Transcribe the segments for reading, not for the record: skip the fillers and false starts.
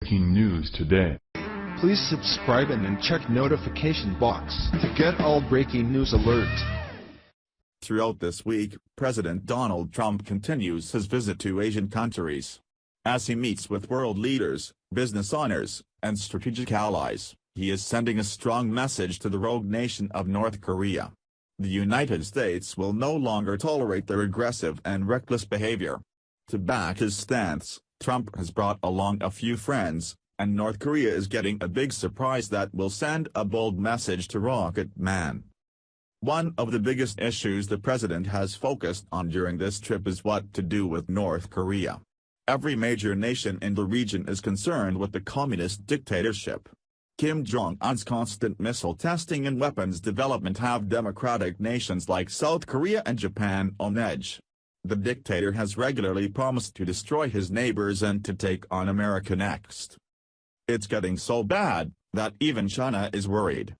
Breaking news today. Please subscribe and then check notification box to get all breaking news alerts. Throughout this week, President Donald Trump continues his visit to Asian countries. As he meets with world leaders, business owners, and strategic allies, he is sending a strong message to the rogue nation of North Korea. The United States will no longer tolerate their aggressive and reckless behavior. To back his stance, Trump has brought along a few friends, and North Korea is getting a big surprise that will send a bold message to Rocket Man. One of the biggest issues the president has focused on during this trip is what to do with North Korea. Every major nation in the region is concerned with the communist dictatorship. Kim Jong-un's constant missile testing and weapons development have democratic nations like South Korea and Japan on edge. The dictator has regularly promised to destroy his neighbors and to take on America next. It's getting so bad that even China is worried.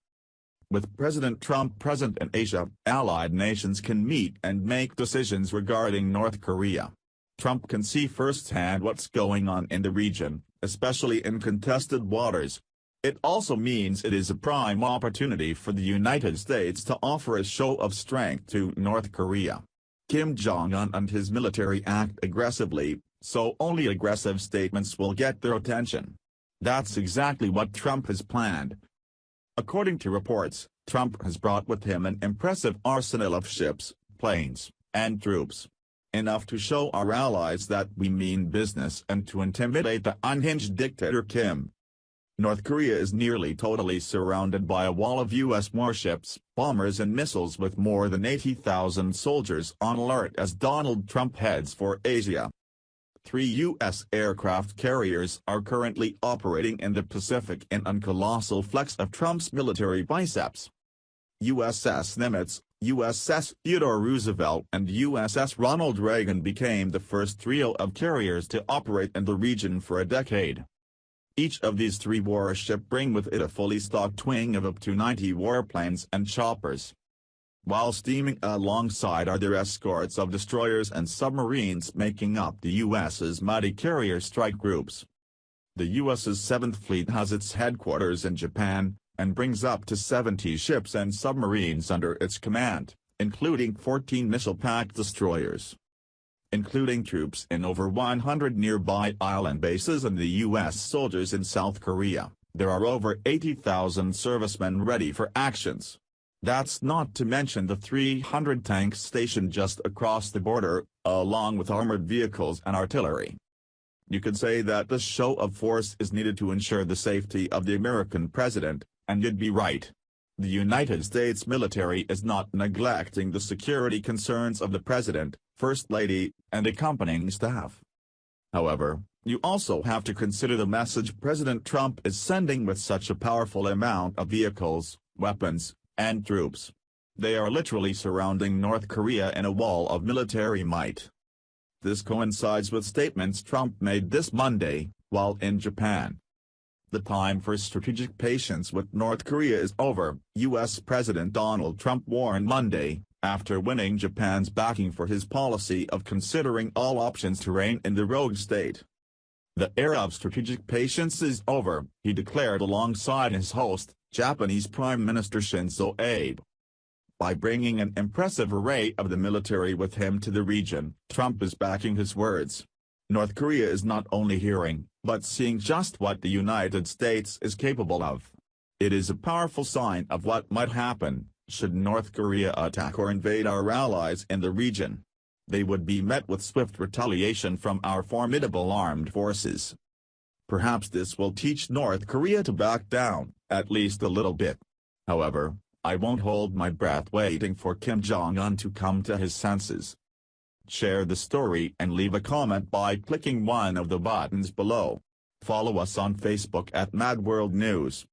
With President Trump present in Asia, allied nations can meet and make decisions regarding North Korea. Trump can see firsthand what's going on in the region, especially in contested waters. It also means it is a prime opportunity for the United States to offer a show of strength to North Korea. Kim Jong-un and his military act aggressively, so only aggressive statements will get their attention. That's exactly what Trump has planned. According to reports, Trump has brought with him an impressive arsenal of ships, planes, and troops. Enough to show our allies that we mean business and to intimidate the unhinged dictator Kim. North Korea is nearly totally surrounded by a wall of U.S. warships, bombers and missiles with more than 80,000 soldiers on alert as Donald Trump heads for Asia. 3 U.S. aircraft carriers are currently operating in the Pacific in a colossal flex of Trump's military biceps. USS Nimitz, USS Theodore Roosevelt and USS Ronald Reagan became the first trio of carriers to operate in the region for a decade. Each of these 3 warships bring with it a fully stocked wing of up to 90 warplanes and choppers. While steaming alongside are their escorts of destroyers and submarines making up the U.S.'s mighty carrier strike groups. The U.S.'s 7th Fleet has its headquarters in Japan, and brings up to 70 ships and submarines under its command, including 14 missile-packed destroyers. Including troops in over 100 nearby island bases and the U.S. soldiers in South Korea, there are over 80,000 servicemen ready for actions. That's not to mention the 300 tanks stationed just across the border, along with armored vehicles and artillery. You could say that this show of force is needed to ensure the safety of the American president, and you'd be right. The United States military is not neglecting the security concerns of the president, First Lady, and accompanying staff. However, you also have to consider the message President Trump is sending with such a powerful amount of vehicles, weapons, and troops. They are literally surrounding North Korea in a wall of military might. This coincides with statements Trump made this Monday, while in Japan. The time for strategic patience with North Korea is over, U.S. President Donald Trump warned Monday, after winning Japan's backing for his policy of considering all options to rein in the rogue state. The era of strategic patience is over, he declared alongside his host, Japanese Prime Minister Shinzo Abe. By bringing an impressive array of the military with him to the region, Trump is backing his words. North Korea is not only hearing, but seeing just what the United States is capable of. It is a powerful sign of what might happen, should North Korea attack or invade our allies in the region. They would be met with swift retaliation from our formidable armed forces. Perhaps this will teach North Korea to back down, at least a little bit. However, I won't hold my breath waiting for Kim Jong-un to come to his senses. Share the story and leave a comment by clicking one of the buttons below. Follow us on Facebook at Mad World News.